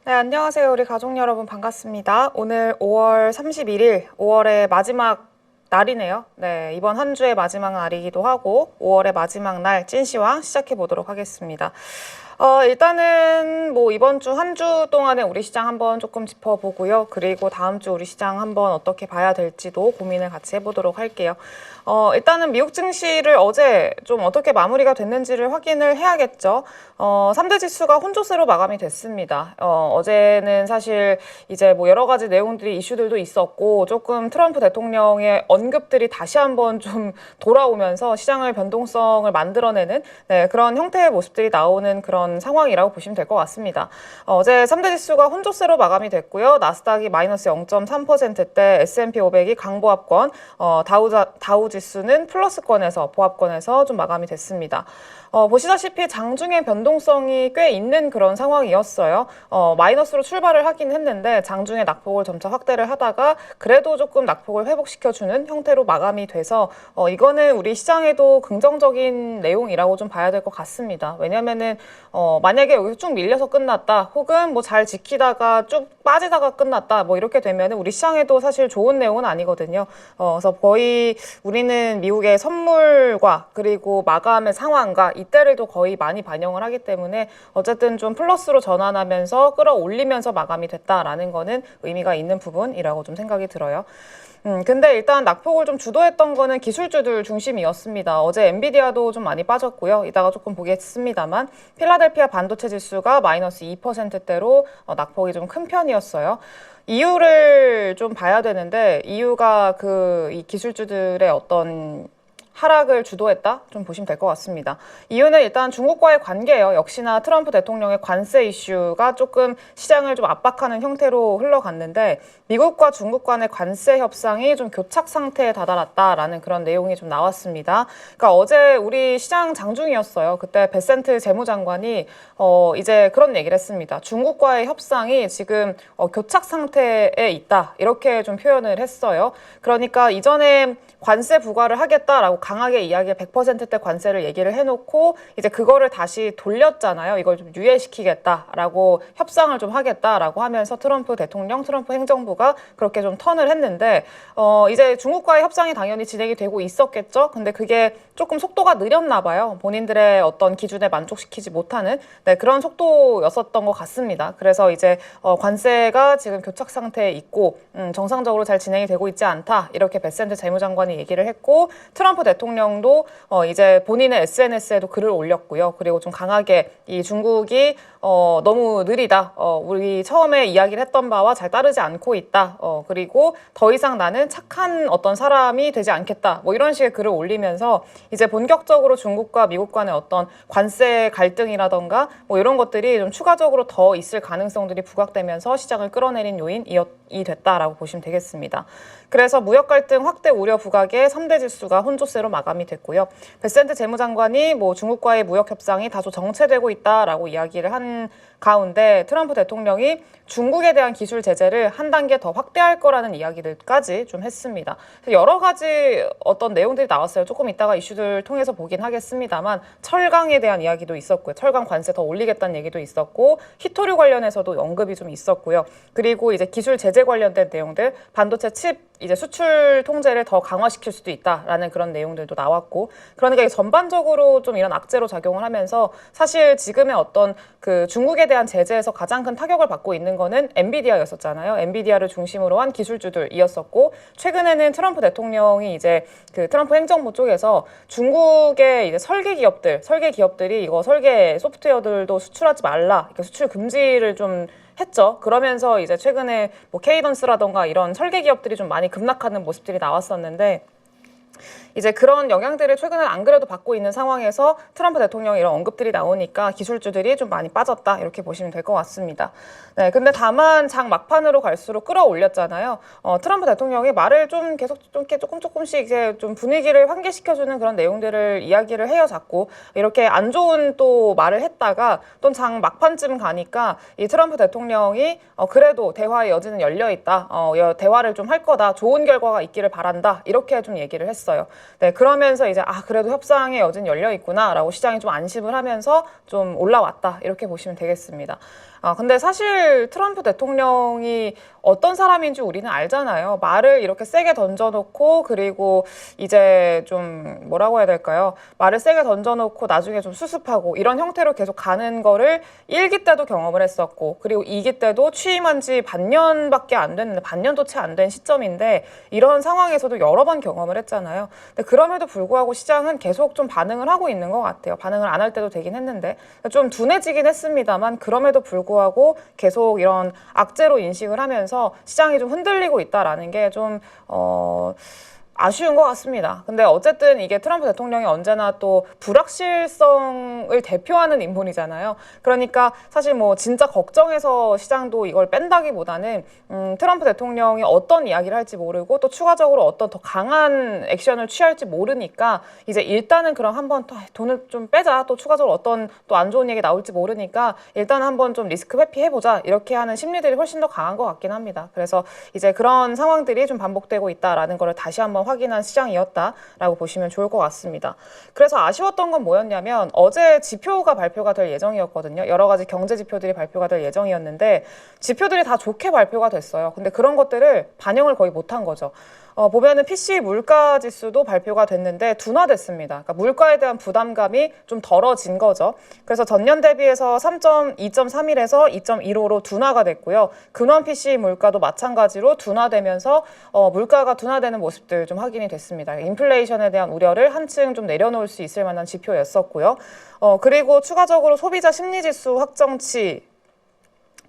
네, 안녕하세요. 우리 가족 여러분 반갑습니다. 오늘 5월 31일, 5월의 마지막 날이네요. 네, 이번 한 주의 마지막 날이기도 하고 5월의 마지막 날 찐시황 시작해 보도록 하겠습니다. 일단은 뭐 이번 주 한 주 동안에 우리 시장 한번 조금 짚어보고요. 그리고 다음 주 우리 시장 한번 어떻게 봐야 될지도 고민을 같이 해보도록 할게요. 일단은 미국 증시를 어제 좀 어떻게 마무리가 됐는지를 확인을 해야겠죠. 3대 지수가 혼조세로 마감이 됐습니다. 어제는 사실 이제 뭐 여러 가지 내용들이 이슈들도 있었고 조금 트럼프 대통령의 언급들이 다시 한번 좀 돌아오면서 시장을 변동성을 만들어내는 그런 형태의 모습들이 나오는 그런 상황이라고 보시면 될 것 같습니다. 어제 3대 지수가 혼조세로 마감이 됐고요. 나스닥이 마이너스 0.3%대, S&P 500이 강보합권, 다우 지수는 플러스권에서 보합권에서 좀 마감이 됐습니다. 보시다시피 장중에 변동성이 꽤 있는 그런 상황이었어요. 마이너스로 출발을 하긴 했는데 장중에 낙폭을 점차 확대를 하다가 그래도 조금 낙폭을 회복시켜주는 형태로 마감이 돼서 이거는 우리 시장에도 긍정적인 내용이라고 좀 봐야 될 것 같습니다. 왜냐면은 만약에 여기서 쭉 밀려서 끝났다 혹은 뭐 잘 지키다가 쭉 빠지다가 끝났다 뭐 이렇게 되면은 우리 시장에도 사실 좋은 내용은 아니거든요. 그래서 거의 우리는 미국의 선물과 그리고 마감의 상황과 이때를 또 거의 많이 반영을 하기 때문에 어쨌든 좀 플러스로 전환하면서 끌어올리면서 마감이 됐다라는 거는 의미가 있는 부분이라고 좀 생각이 들어요. 근데 일단 낙폭을 좀 주도했던 거는 기술주들 중심이었습니다. 어제 엔비디아도 좀 많이 빠졌고요. 이따가 조금 보겠습니다만 필라델피아 반도체 지수가 마이너스 2%대로 낙폭이 좀 큰 편이었어요. 이유를 좀 봐야 되는데 이유가 이 기술주들의 어떤 하락을 주도했다? 좀 보시면 될 것 같습니다. 이유는 일단 중국과의 관계예요. 역시나 트럼프 대통령의 관세 이슈가 조금 시장을 좀 압박하는 형태로 흘러갔는데 미국과 중국 간의 관세 협상이 좀 교착 상태에 다다랐다라는 그런 내용이 좀 나왔습니다. 그러니까 어제 우리 시장 장중이었어요. 그때 베센트 재무장관이 이제 그런 얘기를 했습니다. 중국과의 협상이 지금 교착 상태에 있다. 이렇게 좀 표현을 했어요. 그러니까 이전에 관세 부과를 하겠다라고 강하게 이야기를 100%대 관세를 얘기를 해놓고 이제 그거를 다시 돌렸잖아요. 이걸 좀 유예시키겠다라고 협상을 좀 하겠다라고 하면서 트럼프 대통령, 트럼프 행정부가 그렇게 좀 턴을 했는데 이제 중국과의 협상이 당연히 진행이 되고 있었겠죠. 근데 그게 조금 속도가 느렸나 봐요. 본인들의 어떤 기준에 만족시키지 못하는 그런 속도였었던 것 같습니다. 그래서 이제 관세가 지금 교착 상태에 있고 정상적으로 잘 진행이 되고 있지 않다. 이렇게 베센트 재무장관이 얘기를 했고 트럼프 대통령도 이제 본인의 SNS에도 글을 올렸고요. 그리고 좀 강하게 이 중국이 너무 느리다. 우리 처음에 이야기를 했던 바와 잘 따르지 않고 있다. 그리고 더 이상 나는 착한 어떤 사람이 되지 않겠다. 뭐 이런 식의 글을 올리면서 이제 본격적으로 중국과 미국 간의 어떤 관세 갈등이라던가 뭐 이런 것들이 좀 추가적으로 더 있을 가능성들이 부각되면서 시장을 끌어내린 요인이 됐다라고 보시면 되겠습니다. 그래서 무역 갈등 확대 우려 부각에 3대 지수가 혼조세로 마감이 됐고요. 베센트 재무장관이 뭐 중국과의 무역 협상이 다소 정체되고 있다라고 이야기를 한 가운데 트럼프 대통령이 중국에 대한 기술 제재를 한 단계 더 확대할 거라는 이야기들까지 좀 했습니다. 여러 가지 어떤 내용들이 나왔어요. 조금 이따가 이슈들 통해서 보긴 하겠습니다만 철강에 대한 이야기도 있었고요. 철강 관세 더 올리겠다는 얘기도 있었고 히토류 관련해서도 언급이 좀 있었고요. 그리고 이제 기술 제재 관련된 내용들, 반도체 칩 이제 수출 통제를 더 강화시킬 수도 있다라는 그런 내용들도 나왔고 그러니까 전반적으로 좀 이런 악재로 작용을 하면서 사실 지금의 어떤 그 중국에 대한 제재에서 가장 큰 타격을 받고 있는 거는 엔비디아였었잖아요. 엔비디아를 중심으로 한 기술주들이었었고 최근에는 트럼프 대통령이 이제 그 트럼프 행정부 쪽에서 중국의 이제 설계 기업들이 이거 설계 소프트웨어들도 수출하지 말라, 그러니까 수출 금지를 좀 했죠. 그러면서 이제 최근에 뭐 케이던스라던가 이런 설계 기업들이 좀 많이 급락하는 모습들이 나왔었는데 이제 그런 영향들을 최근에 안 그래도 받고 있는 상황에서 트럼프 대통령의 이런 언급들이 나오니까 기술주들이 좀 많이 빠졌다 이렇게 보시면 될 것 같습니다. 네, 근데 다만 장 막판으로 갈수록 끌어올렸잖아요. 트럼프 대통령이 말을 좀 계속 좀 이렇게 조금씩 이제 좀 분위기를 환기시켜주는 그런 내용들을 이야기를 해요, 자꾸. 이렇게 안 좋은 또 말을 했다가 또 장 막판쯤 가니까 이 트럼프 대통령이 그래도 대화의 여지는 열려 있다. 대화를 좀 할 거다. 좋은 결과가 있기를 바란다. 이렇게 좀 얘기를 했어요. 네, 그러면서 이제 그래도 협상의 여지는 열려 있구나라고 시장이 좀 안심을 하면서 좀 올라왔다 이렇게 보시면 되겠습니다. 근데 사실 트럼프 대통령이 어떤 사람인지 우리는 알잖아요. 말을 이렇게 세게 던져놓고 그리고 이제 좀 뭐라고 해야 될까요? 말을 세게 던져놓고 나중에 좀 수습하고 이런 형태로 계속 가는 거를 1기 때도 경험을 했었고 그리고 2기 때도 취임한 지 반년밖에 안 됐는데 반년도 채 안 된 시점인데 이런 상황에서도 여러 번 경험을 했잖아요. 근데 그럼에도 불구하고 시장은 계속 좀 반응을 하고 있는 것 같아요. 반응을 안 할 때도 되긴 했는데 좀 둔해지긴 했습니다만 그럼에도 불구하고 계속 이런 악재로 인식을 하면서 시장이 좀 흔들리고 있다라는 게 좀 아쉬운 것 같습니다. 근데 어쨌든 이게 트럼프 대통령이 언제나 또 불확실성을 대표하는 인물이잖아요. 그러니까 사실 뭐 진짜 걱정해서 시장도 이걸 뺀다기보다는 트럼프 대통령이 어떤 이야기를 할지 모르고 또 추가적으로 어떤 더 강한 액션을 취할지 모르니까 이제 일단은 그럼 한번 또 돈을 좀 빼자. 또 추가적으로 어떤 또 안 좋은 얘기 나올지 모르니까 일단 한번 좀 리스크 회피해보자. 이렇게 하는 심리들이 훨씬 더 강한 것 같긴 합니다. 그래서 이제 그런 상황들이 좀 반복되고 있다라는 거를 다시 한번 확인한 시장이었다라고 보시면 좋을 것 같습니다. 그래서 아쉬웠던 건 뭐였냐면 어제 지표가 발표가 될 예정이었거든요. 여러 가지 경제 지표들이 발표가 될 예정이었는데 지표들이 다 좋게 발표가 됐어요. 근데 그런 것들을 반영을 거의 못한 거죠. 보면은 PC 물가 지수도 발표가 됐는데 둔화됐습니다. 그러니까 물가에 대한 부담감이 좀 덜어진 거죠. 그래서 전년 대비해서 2.31에서 2.15로 둔화가 됐고요. 근원 PC 물가도 마찬가지로 둔화되면서 물가가 둔화되는 모습들 좀 확인이 됐습니다. 인플레이션에 대한 우려를 한층 좀 내려놓을 수 있을 만한 지표였었고요. 그리고 추가적으로 소비자 심리지수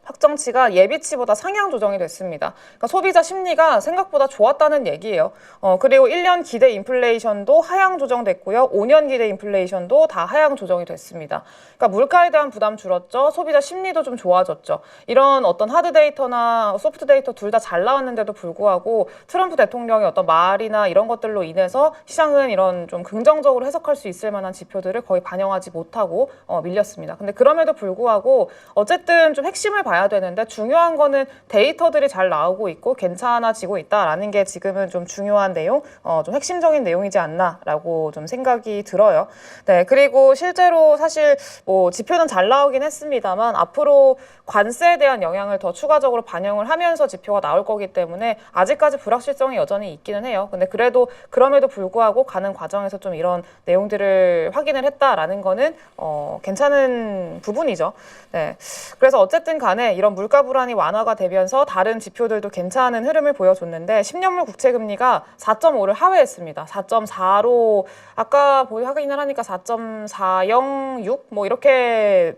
확정치가 예비치보다 상향 조정이 됐습니다. 그러니까 소비자 심리가 생각보다 좋았다는 얘기예요. 그리고 1년 기대 인플레이션도 하향 조정됐고요. 5년 기대 인플레이션도 다 하향 조정이 됐습니다. 그러니까 물가에 대한 부담 줄었죠. 소비자 심리도 좀 좋아졌죠. 이런 어떤 하드 데이터나 소프트 데이터 둘 다 잘 나왔는데도 불구하고 트럼프 대통령의 어떤 말이나 이런 것들로 인해서 시장은 이런 좀 긍정적으로 해석할 수 있을 만한 지표들을 거의 반영하지 못하고 밀렸습니다. 근데 그럼에도 불구하고 어쨌든 좀 핵심을 봐야 되는데 중요한 거는 데이터들이 잘 나오고 있고 괜찮아지고 있다라는 게 지금은 좀 중요한 내용, 좀 핵심적인 내용이지 않나라고 좀 생각이 들어요. 네, 그리고 실제로 사실 뭐 지표는 잘 나오긴 했습니다만 앞으로 관세에 대한 영향을 더 추가적으로 반영을 하면서 지표가 나올 거기 때문에 아직까지 불확실성이 여전히 있기는 해요. 근데 그래도 그럼에도 불구하고 가는 과정에서 좀 이런 내용들을 확인을 했다라는 거는 괜찮은 부분이죠. 네, 그래서 어쨌든 간에 이런 물가 불안이 완화가 되면서 다른 지표들도 괜찮은 흐름을 보여줬는데 10년물 국채금리가 4.5를 하회했습니다. 4.4로 아까 확인을 하니까 4.406 뭐 이렇게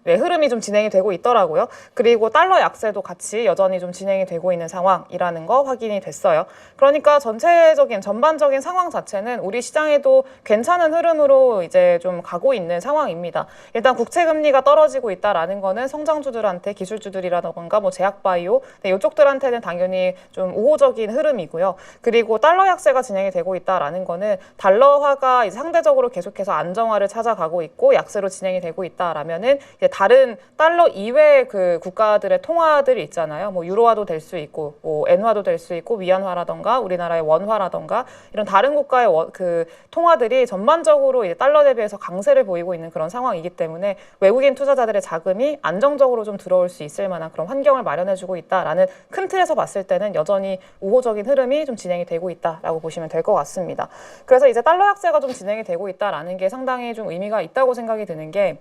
네, 흐름이 좀 진행이 되고 있더라고요. 그리고 달러 약세도 같이 여전히 좀 진행이 되고 있는 상황이라는 거 확인이 됐어요. 그러니까 전반적인 상황 자체는 우리 시장에도 괜찮은 흐름으로 이제 좀 가고 있는 상황입니다. 일단 국채 금리가 떨어지고 있다라는 거는 성장주들한테 기술주들이라던가 뭐 제약바이오 이쪽들한테는 당연히 좀 우호적인 흐름이고요. 그리고 달러 약세가 진행이 되고 있다라는 거는 달러화가 이제 상대적으로 계속해서 안정화를 찾아가고 있고 약세로 진행이 되고 있다라면은 이제 다른 달러 이외의 그 국가들의 통화들이 있잖아요. 뭐 유로화도 될 수 있고, 뭐 엔화도 될 수 있고, 위안화라던가 우리나라의 원화라던가 이런 다른 국가의 그 통화들이 전반적으로 이제 달러 대비해서 강세를 보이고 있는 그런 상황이기 때문에 외국인 투자자들의 자금이 안정적으로 좀 들어올 수 있을 만한 그런 환경을 마련해주고 있다라는 큰 틀에서 봤을 때는 여전히 우호적인 흐름이 좀 진행이 되고 있다라고 보시면 될 것 같습니다. 그래서 이제 달러 약세가 좀 진행이 되고 있다라는 게 상당히 좀 의미가 있다고 생각이 드는 게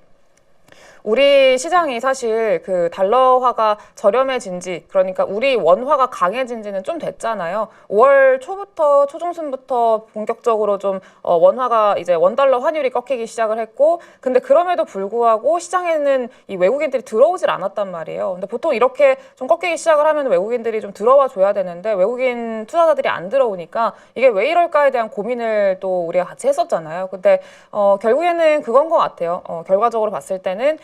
우리 시장이 사실 그 달러화가 저렴해진 지, 그러니까 우리 원화가 강해진 지는 좀 됐잖아요. 5월 초중순부터 본격적으로 좀 원화가 이제 원달러 환율이 꺾이기 시작을 했고, 근데 그럼에도 불구하고 시장에는 이 외국인들이 들어오질 않았단 말이에요. 근데 보통 이렇게 좀 꺾이기 시작을 하면 외국인들이 좀 들어와 줘야 되는데 외국인 투자자들이 안 들어오니까 이게 왜 이럴까에 대한 고민을 또 우리가 같이 했었잖아요. 근데 결국에는 그건 것 같아요. 결과적으로 봤을 때는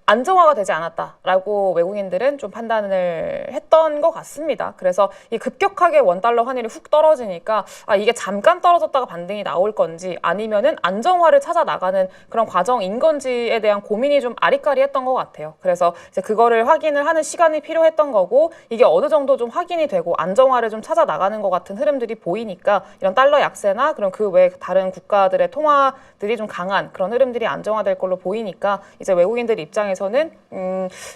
안정화가 되지 않았다라고 외국인들은 좀 판단을 했던 것 같습니다. 그래서 이 급격하게 원달러 환율이 훅 떨어지니까 이게 잠깐 떨어졌다가 반등이 나올 건지 아니면은 안정화를 찾아 나가는 그런 과정인 건지에 대한 고민이 좀 아리까리했던 것 같아요. 그래서 이제 그거를 확인을 하는 시간이 필요했던 거고 이게 어느 정도 좀 확인이 되고 안정화를 좀 찾아 나가는 것 같은 흐름들이 보이니까 이런 달러 약세나 그런 그 외 다른 국가들의 통화들이 좀 강한 그런 흐름들이 안정화될 걸로 보이니까 이제 외국인들 입장에서는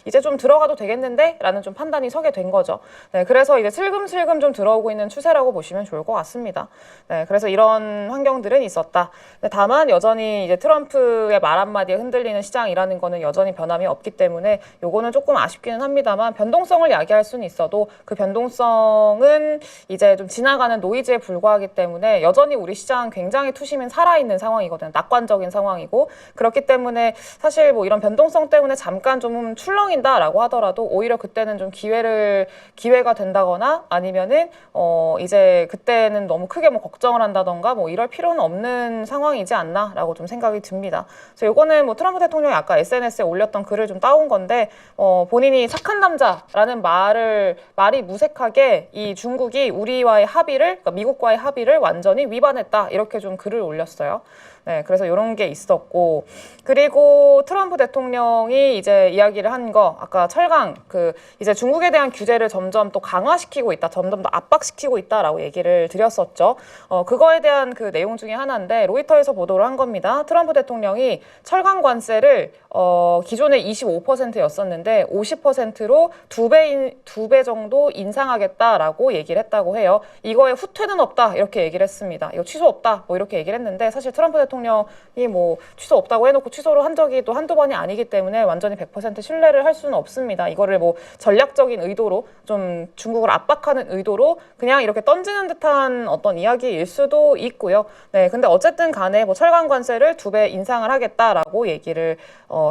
이제 좀 들어가도 되겠는데? 라는 좀 판단이 서게 된 거죠. 네, 그래서 이제 슬금슬금 좀 들어오고 있는 추세라고 보시면 좋을 것 같습니다. 네, 그래서 이런 환경들은 있었다. 네, 다만 여전히 이제 트럼프의 말 한마디에 흔들리는 시장이라는 거는 여전히 변함이 없기 때문에 요거는 조금 아쉽기는 합니다만 변동성을 야기할 수는 있어도 그 변동성은 이제 좀 지나가는 노이즈에 불과하기 때문에 여전히 우리 시장 굉장히 투심은 살아있는 상황이거든요. 낙관적인 상황이고 그렇기 때문에 사실 뭐 이런 변동성 때문에 잠깐 좀 출렁인다라고 하더라도 오히려 그때는 좀 기회가 된다거나 아니면은 이제 그때는 너무 크게 뭐 걱정을 한다던가 뭐 이럴 필요는 없는 상황이지 않나라고 좀 생각이 듭니다. 그래서 요거는 뭐 트럼프 대통령이 아까 SNS에 올렸던 글을 좀 따온 건데 본인이 착한 남자라는 말이 무색하게 이 중국이 우리와의 합의를 그러니까 미국과의 합의를 완전히 위반했다 이렇게 좀 글을 올렸어요. 네, 그래서 이런 게 있었고 그리고 트럼프 대통령이 이제 이야기를 한 거 아까 철강 이제 중국에 대한 규제를 점점 또 강화시키고 있다, 점점 더 압박시키고 있다라고 얘기를 드렸었죠. 그거에 대한 그 내용 중에 하나인데 로이터에서 보도를 한 겁니다. 트럼프 대통령이 철강 관세를 기존에 25%였었는데 50%로 두 배 정도 인상하겠다라고 얘기를 했다고 해요. 이거에 후퇴는 없다 이렇게 얘기를 했습니다. 이거 취소 없다 뭐 이렇게 얘기를 했는데 사실 트럼프 대통령이 뭐 취소 없다고 해놓고 취소를 한 적이 또 한두 번이 아니기 때문에 완전히 100% 신뢰를 할 수는 없습니다. 이거를 뭐 전략적인 의도로 좀 중국을 압박하는 의도로 그냥 이렇게 던지는 듯한 어떤 이야기일 수도 있고요. 네, 근데 어쨌든 간에 뭐 철강 관세를 2배 인상을 하겠다라고 얘기를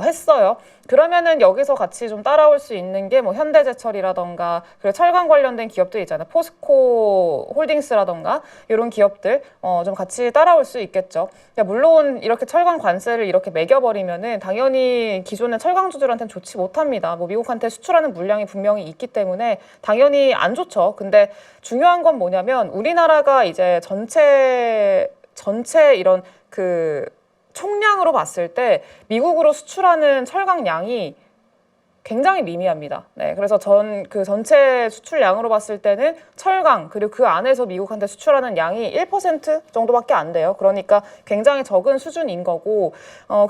했어요. 그러면은 여기서 같이 좀 따라올 수 있는 게 뭐 현대제철이라던가 그리고 철강 관련된 기업들 있잖아요. 포스코 홀딩스라던가 이런 기업들 좀 같이 따라올 수 있겠죠. 물론 이렇게 철강 관세를 이렇게 매겨버리면은 당연히 기존의 철강주들한테는 좋지 못합니다. 뭐 미국한테 수출하는 물량이 분명히 있기 때문에 당연히 안 좋죠. 근데 중요한 건 뭐냐면 우리나라가 이제 전체 이런 총량으로 봤을 때 미국으로 수출하는 철강량이 굉장히 미미합니다. 네, 그래서 전체 수출량으로 봤을 때는 철강 그리고 그 안에서 미국한테 수출하는 양이 1% 정도밖에 안 돼요. 그러니까 굉장히 적은 수준인 거고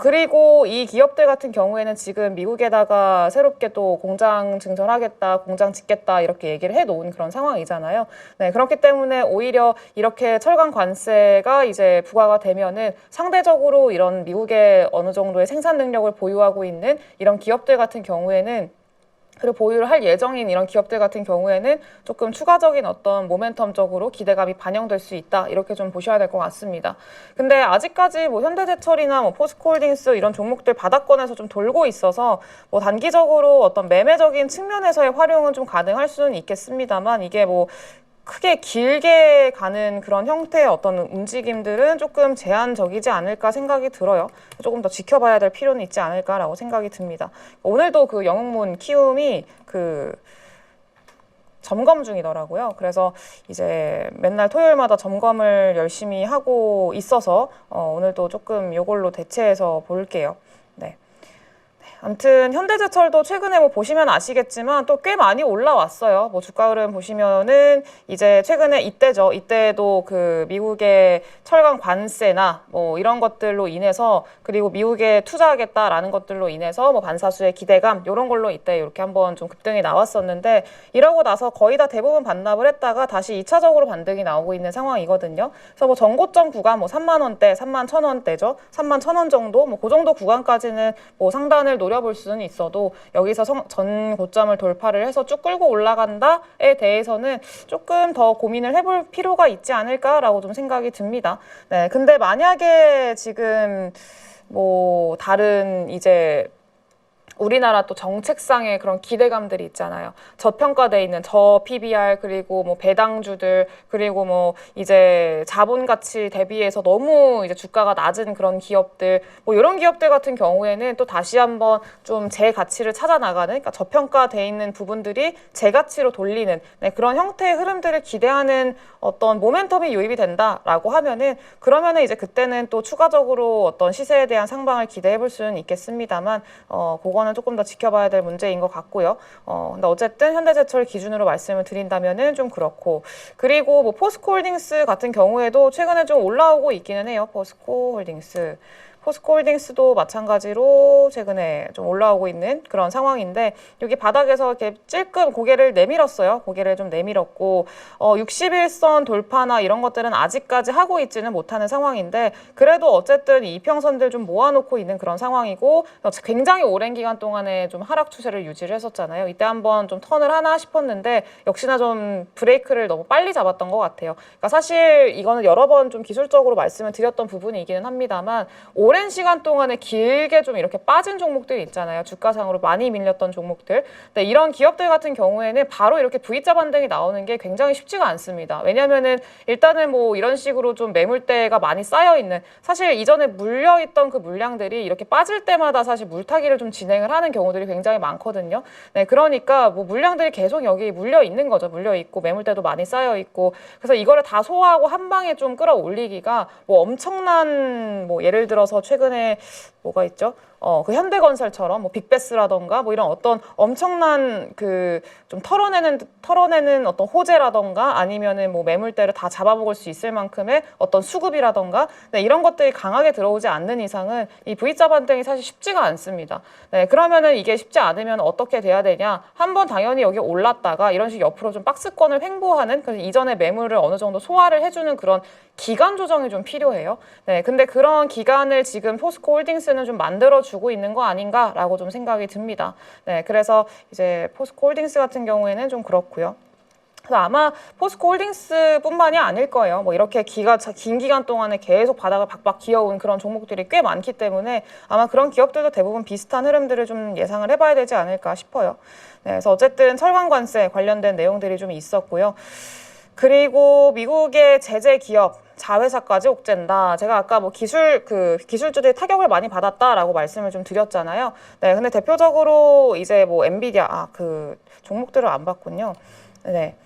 그리고 이 기업들 같은 경우에는 지금 미국에다가 새롭게 또 공장 증설하겠다, 공장 짓겠다 이렇게 얘기를 해놓은 그런 상황이잖아요. 네, 그렇기 때문에 오히려 이렇게 철강 관세가 이제 부과가 되면은 상대적으로 이런 미국의 어느 정도의 생산 능력을 보유하고 있는 이런 기업들 같은 경우에는 그리고 보유를 할 예정인 이런 기업들 같은 경우에는 조금 추가적인 어떤 모멘텀적으로 기대감이 반영될 수 있다 이렇게 좀 보셔야 될 것 같습니다. 근데 아직까지 뭐 현대제철이나 뭐 포스코홀딩스 이런 종목들 바닥권에서 좀 돌고 있어서 뭐 단기적으로 어떤 매매적인 측면에서의 활용은 좀 가능할 수는 있겠습니다만 이게 뭐 크게 길게 가는 그런 형태의 어떤 움직임들은 조금 제한적이지 않을까 생각이 들어요. 조금 더 지켜봐야 될 필요는 있지 않을까라고 생각이 듭니다. 오늘도 그 영웅문 키움이 점검 중이더라고요. 그래서 이제 맨날 토요일마다 점검을 열심히 하고 있어서 오늘도 조금 이걸로 대체해서 볼게요. 네. 아무튼 현대제철도 최근에 뭐 보시면 아시겠지만 또 꽤 많이 올라왔어요. 뭐 주가 흐름 보시면은 이제 최근에 이때죠. 이때도 그 미국의 철강 관세나 뭐 이런 것들로 인해서 그리고 미국에 투자하겠다라는 것들로 인해서 뭐 반사수의 기대감 이런 걸로 이때 이렇게 한번 좀 급등이 나왔었는데 이러고 나서 거의 다 대부분 반납을 했다가 다시 2차적으로 반등이 나오고 있는 상황이거든요. 그래서 뭐 전고점 구간 뭐 3만 원대, 3만 1,000원대죠. 3만 1,000원 정도 뭐 그 정도 구간까지는 뭐 상단을 노려볼 수는 있어도 여기서 전 고점을 돌파를 해서 쭉 끌고 올라간다에 대해서는 조금 더 고민을 해볼 필요가 있지 않을까라고 좀 생각이 듭니다. 네, 근데 만약에 지금 뭐 다른 이제 우리나라 또 정책상의 그런 기대감들이 있잖아요. 저평가돼 있는 저 PBR 그리고 뭐 배당주들 그리고 뭐 이제 자본 가치 대비해서 너무 이제 주가가 낮은 그런 기업들 뭐 이런 기업들 같은 경우에는 또 다시 한번 좀 제 가치를 찾아 나가는 그러니까 저평가돼 있는 부분들이 제 가치로 돌리는 네, 그런 형태의 흐름들을 기대하는 어떤 모멘텀이 유입이 된다라고 하면은 그러면은 이제 그때는 또 추가적으로 어떤 시세에 대한 상방을 기대해 볼 수는 있겠습니다만 그거는 조금 더 지켜봐야 될 문제인 것 같고요. 근데 어쨌든 현대제철 기준으로 말씀을 드린다면은 좀 그렇고 그리고 뭐 포스코홀딩스 같은 경우에도 최근에 좀 올라오고 있기는 해요. 포스코홀딩스도 마찬가지로 최근에 좀 올라오고 있는 그런 상황인데 여기 바닥에서 이렇게 찔끔 고개를 내밀었어요. 고개를 좀 내밀었고 61선 돌파나 이런 것들은 아직까지 하고 있지는 못하는 상황인데 그래도 어쨌든 이 이평선들 좀 모아놓고 있는 그런 상황이고 굉장히 오랜 기간 동안에 좀 하락 추세를 유지를 했었잖아요. 이때 한번 좀 턴을 하나 싶었는데 역시나 좀 브레이크를 너무 빨리 잡았던 것 같아요. 그러니까 사실 이거는 여러 번 좀 기술적으로 말씀을 드렸던 부분이기는 합니다만 오랜 시간 동안에 길게 좀 이렇게 빠진 종목들이 있잖아요. 주가상으로 많이 밀렸던 종목들. 근데 이런 기업들 같은 경우에는 바로 이렇게 V자 반등이 나오는 게 굉장히 쉽지가 않습니다. 왜냐면은 일단은 뭐 이런 식으로 좀 매물대가 많이 쌓여 있는 사실 이전에 물려있던 그 물량들이 이렇게 빠질 때마다 사실 물타기를 좀 진행을 하는 경우들이 굉장히 많거든요. 네, 그러니까 뭐 물량들이 계속 여기 물려 있는 거죠. 물려 있고 매물대도 많이 쌓여 있고 그래서 이거를 다 소화하고 한 방에 좀 끌어올리기가 뭐 엄청난 뭐 예를 들어서 최근에 뭐가 있죠? 그 현대건설처럼 뭐 빅베스라던가 뭐 이런 어떤 엄청난 그 좀 털어내는 어떤 호재라던가 아니면은 뭐 매물대를 다 잡아먹을 수 있을 만큼의 어떤 수급이라던가 네, 이런 것들이 강하게 들어오지 않는 이상은 이 V자 반등이 사실 쉽지가 않습니다. 네, 그러면은 이게 쉽지 않으면 어떻게 돼야 되냐? 한번 당연히 여기 올랐다가 이런 식으로 옆으로 좀 박스권을 횡보하는 그래서 이전의 매물을 어느 정도 소화를 해주는 그런 기간 조정이 좀 필요해요. 네, 근데 그런 기간을 지금 포스코홀딩스는 좀 만들어주고 있는 거 아닌가라고 좀 생각이 듭니다. 네, 그래서 이제 포스코홀딩스 같은 경우에는 좀 그렇고요. 그래서 아마 포스코홀딩스뿐만이 아닐 거예요. 뭐 이렇게 긴 기간 동안에 계속 바닥을 박박 기어온 그런 종목들이 꽤 많기 때문에 아마 그런 기업들도 대부분 비슷한 흐름들을 좀 예상을 해봐야 되지 않을까 싶어요. 네, 그래서 어쨌든 철강관세 관련된 내용들이 좀 있었고요. 그리고 미국의 제재 기업 자회사까지 옥죄다. 제가 아까 뭐 기술주들이 타격을 많이 받았다라고 말씀을 좀 드렸잖아요. 네, 근데 대표적으로 이제 뭐 엔비디아 그 종목들을 안 봤군요. 네.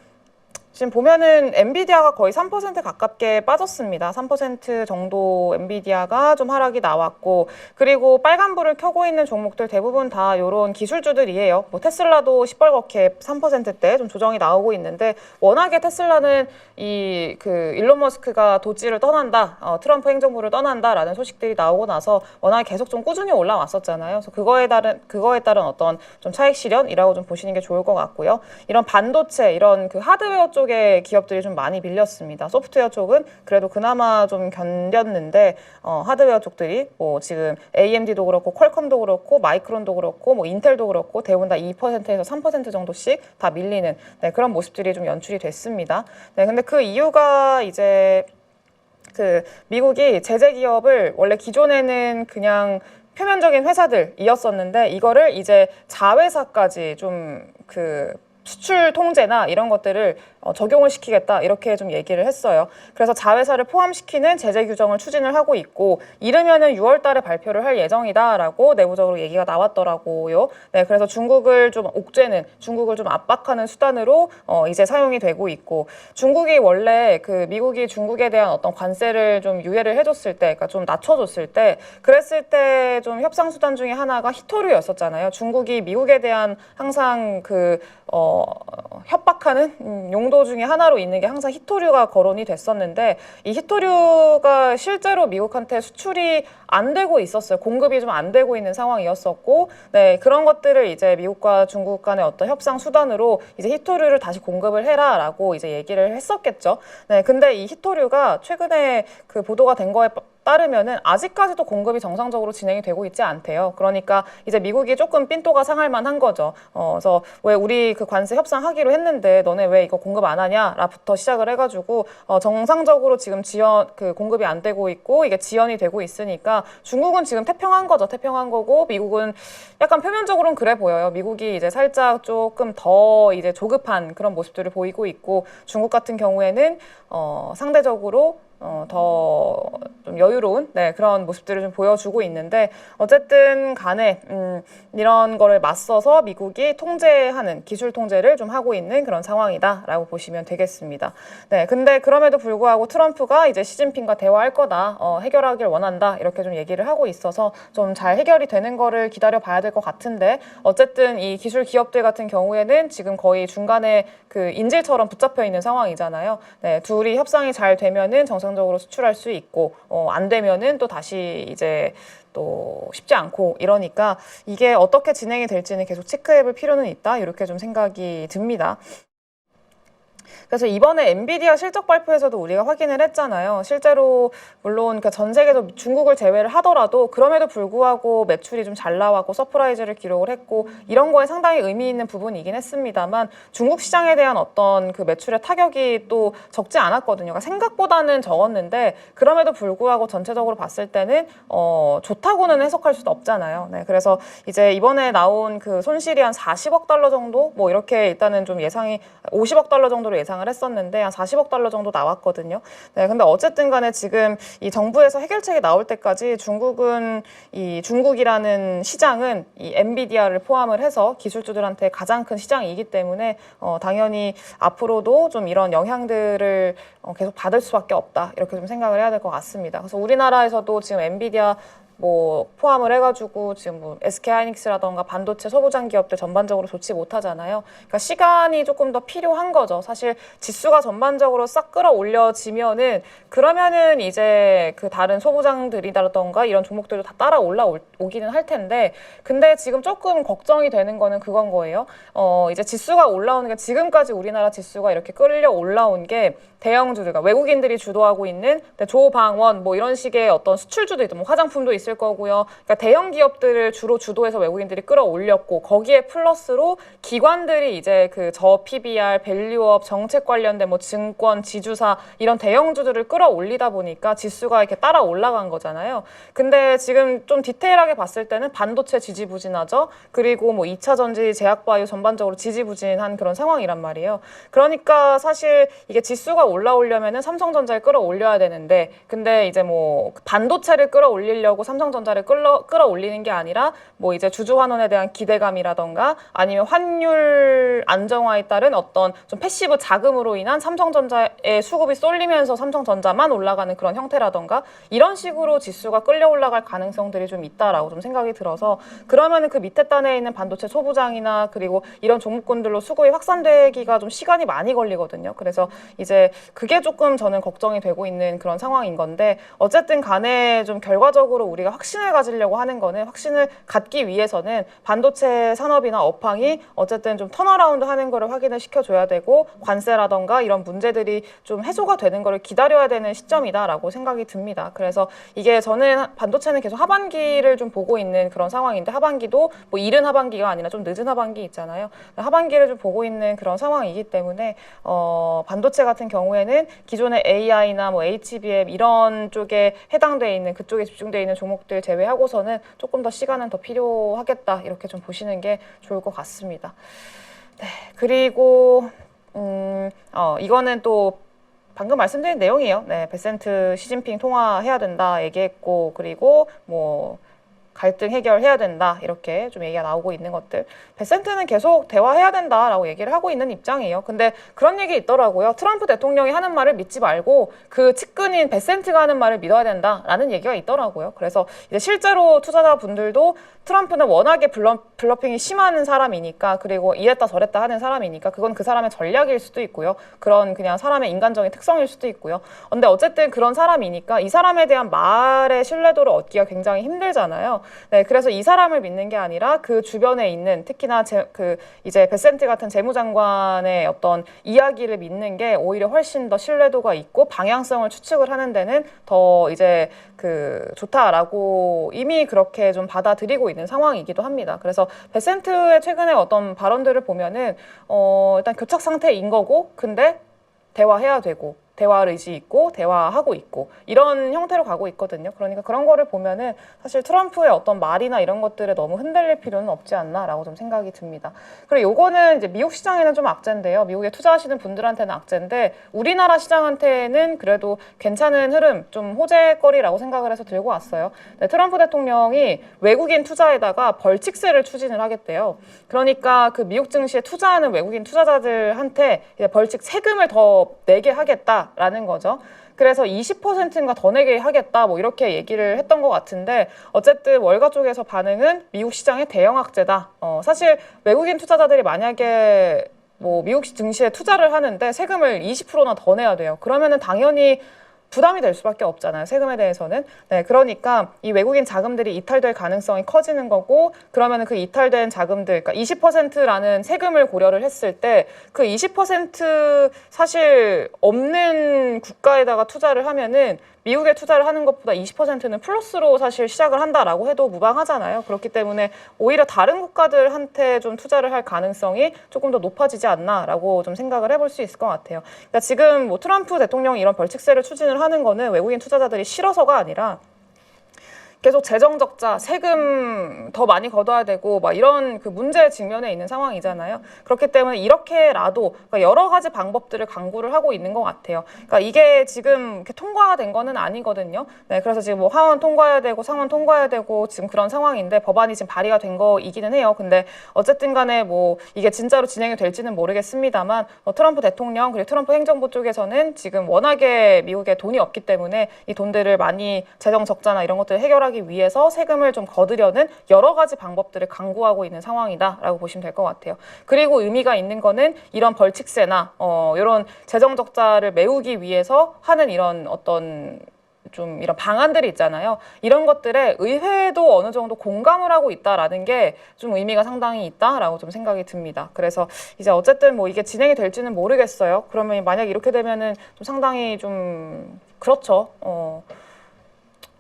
지금 보면은 엔비디아가 거의 3% 가깝게 빠졌습니다. 3% 정도 엔비디아가 좀 하락이 나왔고 그리고 빨간불을 켜고 있는 종목들 대부분 다 이런 기술주들이에요. 뭐 테슬라도 시뻘겋게 3%대 좀 조정이 나오고 있는데 워낙에 테슬라는 이 그 일론 머스크가 도지를 떠난다, 트럼프 행정부를 떠난다라는 소식들이 나오고 나서 워낙에 계속 좀 꾸준히 올라왔었잖아요. 그래서 그거에 따른 어떤 좀 차익 실현이라고 좀 보시는 게 좋을 것 같고요. 이런 반도체, 이런 그 하드웨어 쪽의 기업들이 좀 많이 밀렸습니다. 소프트웨어 쪽은 그래도 그나마 좀 견뎠는데 하드웨어 쪽들이 뭐 지금 AMD도 그렇고 퀄컴도 그렇고 마이크론도 그렇고 뭐 인텔도 그렇고 대부분 다 2%에서 3% 정도씩 다 밀리는 네, 그런 모습들이 좀 연출이 됐습니다. 네, 근데 그 이유가 이제 그 미국이 제재 기업을 원래 기존에는 그냥 표면적인 회사들이었었는데 이거를 이제 자회사까지 좀 그 수출 통제나 이런 것들을 적용을 시키겠다 이렇게 좀 얘기를 했어요. 그래서 자회사를 포함시키는 제재 규정을 추진을 하고 있고 이르면은 6월 달에 발표를 할 예정이다라고 내부적으로 얘기가 나왔더라고요. 네, 그래서 중국을 좀 옥죄는 중국을 좀 압박하는 수단으로 이제 사용이 되고 있고 중국이 원래 그 미국이 중국에 대한 어떤 관세를 좀 유예를 해줬을 때, 그러니까 좀 낮춰줬을 때 그랬을 때 좀 협상 수단 중에 하나가 히토류였었잖아요. 중국이 미국에 대한 항상 그 협박하는 용도 중에 하나로 있는 게 항상 히토류가 거론이 됐었는데 이 히토류가 실제로 미국한테 수출이 안 되고 있었어요. 공급이 좀 안 되고 있는 상황이었었고, 네, 그런 것들을 이제 미국과 중국 간의 어떤 협상 수단으로 이제 히토류를 다시 공급을 해라라고 이제 얘기를 했었겠죠. 네, 근데 이 히토류가 최근에 그 보도가 된 거에 따르면은 아직까지도 공급이 정상적으로 진행이 되고 있지 않대요. 그러니까 이제 미국이 조금 삔또가 상할 만한 거죠. 그래서 왜 우리 그 관세 협상하기로 했는데 너네 왜 이거 공급 안 하냐라부터 시작을 해가지고 정상적으로 지금 그 공급이 안 되고 있고 이게 지연이 되고 있으니까 중국은 지금 태평한 거죠. 태평한 거고 미국은 약간 표면적으로는 그래 보여요. 미국이 이제 살짝 조금 더 이제 조급한 그런 모습들을 보이고 있고 중국 같은 경우에는 상대적으로 더 좀 여유로운 그런 모습들을 좀 보여주고 있는데 어쨌든 간에 이런 거를 맞서서 미국이 통제하는 기술 통제를 좀 하고 있는 그런 상황이다라고 보시면 되겠습니다. 네, 근데 그럼에도 불구하고 트럼프가 이제 시진핑과 대화할 거다, 해결하길 원한다 이렇게 좀 얘기를 하고 있어서 좀 잘 해결이 되는 거를 기다려 봐야 될 것 같은데 어쨌든 이 기술 기업들 같은 경우에는 지금 거의 중간에 그 인질처럼 붙잡혀 있는 상황이잖아요. 네, 둘이 협상이 잘 되면은 정상적으로 수출할 수 있고 안 되면은 또 다시 이제 또 쉽지 않고 이러니까 이게 어떻게 진행이 될지는 계속 체크해 볼 필요는 있다 이렇게 좀 생각이 듭니다. 그래서 이번에 엔비디아 실적 발표에서도 우리가 확인을 했잖아요. 실제로 물론 전 세계에서 중국을 제외를 하더라도 그럼에도 불구하고 매출이 좀 잘 나왔고 서프라이즈를 기록을 했고 이런 거에 상당히 의미 있는 부분이긴 했습니다만 중국 시장에 대한 어떤 그 매출의 타격이 또 적지 않았거든요. 그러니까 생각보다는 적었는데 그럼에도 불구하고 전체적으로 봤을 때는 좋다고는 해석할 수도 없잖아요. 네, 그래서 이제 이번에 나온 그 손실이 한 40억 달러 정도 뭐 이렇게 일단은 좀 예상이 50억 달러 정도로 예상을 했었는데 한 40억 달러 정도 나왔거든요. 네, 근데 어쨌든 간에 지금 이 정부에서 해결책이 나올 때까지 중국이라는 시장은 이 엔비디아를 포함을 해서 기술주들한테 가장 큰 시장이기 때문에 당연히 앞으로도 좀 이런 영향들을 계속 받을 수밖에 없다. 이렇게 좀 생각을 해야 될 것 같습니다. 그래서 우리나라에서도 지금 엔비디아 뭐 포함을 해가지고 지금 뭐 SK하이닉스라던가 반도체 소부장 기업들 전반적으로 좋지 못하잖아요. 그러니까 시간이 조금 더 필요한 거죠. 사실 지수가 전반적으로 싹 끌어올려지면은 그러면은 이제 그 다른 소부장들이라던가 이런 종목들도 다 따라 올라오기는 할 텐데 근데 지금 조금 걱정이 되는 거는 그건 거예요. 이제 지수가 올라오는 게 지금까지 우리나라 지수가 이렇게 끌려 올라온 게 대형주들, 그러니까 외국인들이 주도하고 있는 조방원 뭐 이런 식의 어떤 수출주도 있고 뭐 화장품도 있을 거고요. 그러니까 대형 기업들을 주로 주도해서 외국인들이 끌어올렸고 거기에 플러스로 기관들이 이제 그 PBR, 밸류업, 정책 관련된 뭐 증권, 지주사 이런 대형주들을 끌어올리다 보니까 지수가 이렇게 따라 올라간 거잖아요. 근데 지금 좀 디테일하게 봤을 때는 반도체 지지부진하죠. 그리고 뭐 2차 전지, 제약바이오 전반적으로 지지부진한 그런 상황이란 말이에요. 그러니까 사실 이게 지수가 올라오려면은 삼성전자를 끌어올려야 되는데 근데 이제 뭐 반도체를 끌어올리려고 삼성전자를 끌어올리는 게 아니라 뭐 이제 주주환원에 대한 기대감이라던가 아니면 환율 안정화에 따른 어떤 좀 패시브 자금으로 인한 삼성전자의 수급이 쏠리면서 삼성전자만 올라가는 그런 형태라던가 이런 식으로 지수가 끌려 올라갈 가능성들이 좀 있다라고 좀 생각이 들어서 그러면은 그 밑에 단에 있는 반도체 소부장이나 그리고 이런 종목군들로 수급이 확산되기가 좀 시간이 많이 걸리거든요. 그래서 이제 그게 조금 저는 걱정이 되고 있는 그런 상황인 건데 어쨌든 간에 좀 결과적으로 우리가 확신을 가지려고 하는 거는 확신을 갖기 위해서는 반도체 산업이나 업황이 어쨌든 좀 턴어라운드 하는 거를 확인을 시켜줘야 되고 관세라던가 이런 문제들이 좀 해소가 되는 거를 기다려야 되는 시점이다라고 생각이 듭니다. 그래서 이게 저는 반도체는 계속 하반기를 좀 보고 있는 그런 상황인데 하반기도 뭐 이른 하반기가 아니라 좀 늦은 하반기 있잖아요. 하반기를 좀 보고 있는 그런 상황이기 때문에 반도체 같은 경우에는 기존의 AI나 뭐 HBM 이런 쪽에 해당돼 있는 그쪽에 집중돼 있는 종목들 제외하고서는 조금 더 시간은 더 필요하겠다 이렇게 좀 보시는 게 좋을 것 같습니다. 네, 그리고 이거는 또 방금 말씀드린 내용이에요. 네, 베센트 시진핑 통화해야 된다 얘기했고 그리고 뭐 갈등 해결해야 된다 이렇게 좀 얘기가 나오고 있는 것들 베센트는 계속 대화해야 된다라고 얘기를 하고 있는 입장이에요. 근데 그런 얘기 있더라고요. 트럼프 대통령이 하는 말을 믿지 말고 그 측근인 베센트가 하는 말을 믿어야 된다라는 얘기가 있더라고요. 그래서 이제 실제로 투자자분들도 트럼프는 워낙에 블러핑이 심한 사람이니까 그리고 이랬다 저랬다 하는 사람이니까 그건 그 사람의 전략일 수도 있고요. 그런 그냥 사람의 인간적인 특성일 수도 있고요. 근데 어쨌든 그런 사람이니까 이 사람에 대한 말의 신뢰도를 얻기가 굉장히 힘들잖아요. 네, 그래서 이 사람을 믿는 게 아니라 그 주변에 있는 특히나 이제 베센트 같은 재무장관의 어떤 이야기를 믿는 게 오히려 훨씬 더 신뢰도가 있고 방향성을 추측을 하는 데는 더 이제 좋다라고 이미 그렇게 좀 받아들이고 있는 상황이기도 합니다. 그래서 베센트의 최근에 어떤 발언들을 보면은 일단 교착 상태인 거고, 근데 대화해야 되고 대화 의지 있고 대화하고 있고 이런 형태로 가고 있거든요. 그러니까 그런 거를 보면은 사실 트럼프의 어떤 말이나 이런 것들에 너무 흔들릴 필요는 없지 않나라고 좀 생각이 듭니다. 그리고 요거는 이제 미국 시장에는 좀 악재인데요. 미국에 투자하시는 분들한테는 악재인데 우리나라 시장한테는 그래도 괜찮은 흐름, 좀 호재거리라고 생각을 해서 들고 왔어요. 네, 트럼프 대통령이 외국인 투자에다가 벌칙세를 추진을 하겠대요. 그러니까 그 미국 증시에 투자하는 외국인 투자자들한테 이제 벌칙 세금을 더 내게 하겠다라는 거죠. 그래서 20%인가 더 내게 하겠다 뭐 이렇게 얘기를 했던 것 같은데 어쨌든 월가 쪽에서 반응은 미국 시장의 대형 악재다. 사실 외국인 투자자들이 만약에 뭐 미국 증시에 투자를 하는데 세금을 20%나 더 내야 돼요. 그러면은 당연히 부담이 될 수밖에 없잖아요. 세금에 대해서는. 네, 그러니까 이 외국인 자금들이 이탈될 가능성이 커지는 거고, 그러면 그 이탈된 자금들, 그러니까 20%라는 세금을 고려를 했을 때 그 20% 사실 없는 국가에다가 투자를 하면은 미국에 투자를 하는 것보다 20%는 플러스로 사실 시작을 한다라고 해도 무방하잖아요. 그렇기 때문에 오히려 다른 국가들한테 좀 투자를 할 가능성이 조금 더 높아지지 않나라고 좀 생각을 해볼 수 있을 것 같아요. 그러니까 지금 뭐 트럼프 대통령이 이런 벌칙세를 추진을 하는 거는 외국인 투자자들이 싫어서가 아니라 계속 재정 적자, 세금 더 많이 걷어야 되고 막 이런 그 문제 직면에 있는 상황이잖아요. 그렇기 때문에 이렇게라도 그러니까 여러 가지 방법들을 강구를 하고 있는 것 같아요. 그러니까 이게 지금 이렇게 통과된 거는 아니거든요. 네, 그래서 지금 뭐 하원 통과해야 되고 상원 통과해야 되고 지금 그런 상황인데 법안이 지금 발의가 된 거이기는 해요. 근데 어쨌든 간에 뭐 이게 진짜로 진행이 될지는 모르겠습니다만 트럼프 대통령 그리고 트럼프 행정부 쪽에서는 지금 워낙에 미국에 돈이 없기 때문에 이 돈들을 많이 재정 적자나 이런 것들을 해결하기 위해서 세금을 좀 거두려는 여러 가지 방법들을 강구하고 있는 상황이다라고 보시면 될 것 같아요. 그리고 의미가 있는 거는 이런 벌칙세나 이런 재정 적자를 메우기 위해서 하는 이런 어떤 좀 이런 방안들이 있잖아요. 이런 것들에 의회도 어느 정도 공감을 하고 있다라는 게 좀 의미가 상당히 있다라고 좀 생각이 듭니다. 그래서 이제 어쨌든 뭐 이게 진행이 될지는 모르겠어요. 그러면 만약 이렇게 되면은 좀 상당히 좀 그렇죠.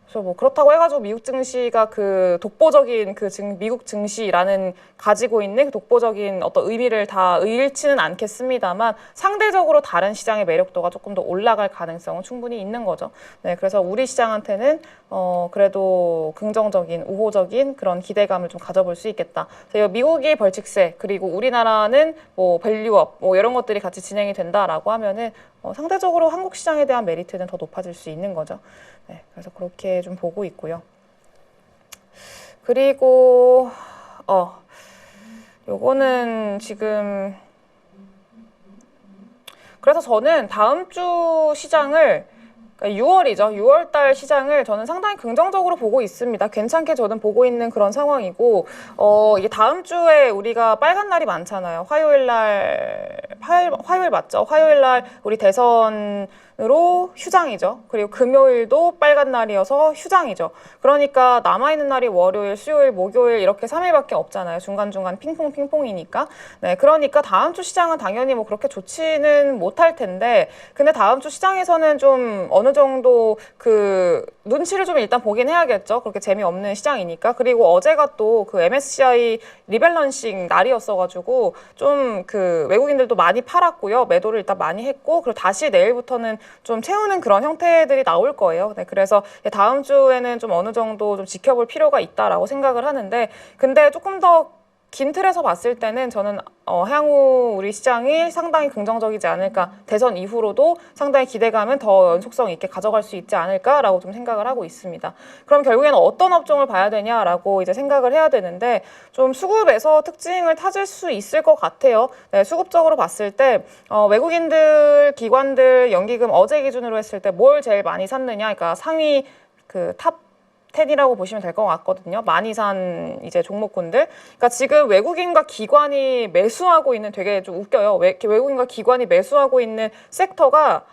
그래서 뭐 그렇다고 해가지고 미국 증시가 그 독보적인 미국 증시라는 가지고 있는 그 독보적인 어떤 의미를 다 잃지는 않겠습니다만 상대적으로 다른 시장의 매력도가 조금 더 올라갈 가능성은 충분히 있는 거죠. 네, 그래서 우리 시장한테는 그래도 긍정적인, 우호적인 그런 기대감을 좀 가져볼 수 있겠다. 그래서 미국이 벌칙세 그리고 우리나라는 뭐 밸류업 뭐 이런 것들이 같이 진행이 된다라고 하면은 상대적으로 한국 시장에 대한 메리트는 더 높아질 수 있는 거죠. 네, 그래서 그렇게 좀 보고 있고요. 그리고 요거는 지금 그래서 저는 다음 주 시장을 6월이죠. 6월 달 시장을 저는 상당히 긍정적으로 보고 있습니다. 괜찮게 저는 보고 있는 그런 상황이고, 이게 다음 주에 우리가 빨간 날이 많잖아요. 화요일 맞죠? 화요일 날 우리 대선으로 휴장이죠. 그리고 금요일도 빨간 날이어서 휴장이죠. 그러니까 남아있는 날이 월요일, 수요일, 목요일 이렇게 3일밖에 없잖아요. 중간중간 핑퐁이니까. 네, 그러니까 다음 주 시장은 당연히 뭐 그렇게 좋지는 못할 텐데, 근데 다음 주 시장에서는 좀 어느 정도 그 눈치를 좀 일단 보긴 해야겠죠. 그렇게 재미없는 시장이니까. 그리고 어제가 또 그 MSCI 리밸런싱 날이었어가지고 좀 그 외국인들도 많이 팔았고요. 매도를 일단 많이 했고, 그리고 다시 내일부터는 좀 채우는 그런 형태들이 나올 거예요. 네, 그래서 다음 주에는 좀 어느 정도 좀 지켜볼 필요가 있다라고 생각을 하는데, 근데 조금 더 긴 틀에서 봤을 때는 저는 향후 우리 시장이 상당히 긍정적이지 않을까, 대선 이후로도 상당히 기대감은 더 연속성 있게 가져갈 수 있지 않을까라고 좀 생각을 하고 있습니다. 그럼 결국에는 어떤 업종을 봐야 되냐라고 이제 생각을 해야 되는데, 좀 수급에서 특징을 찾을 수 있을 것 같아요. 네, 수급적으로 봤을 때 외국인들, 기관들, 연기금 어제 기준으로 했을 때 뭘 제일 많이 샀느냐, 그러니까 상위 탑 10이라고 보시면 될 것 같거든요. 많이 산 이제 종목군들. 그러니까 지금 외국인과 기관이 매수하고 있는, 되게 좀 웃겨요. 외국인과 기관이 매수하고 있는 섹터가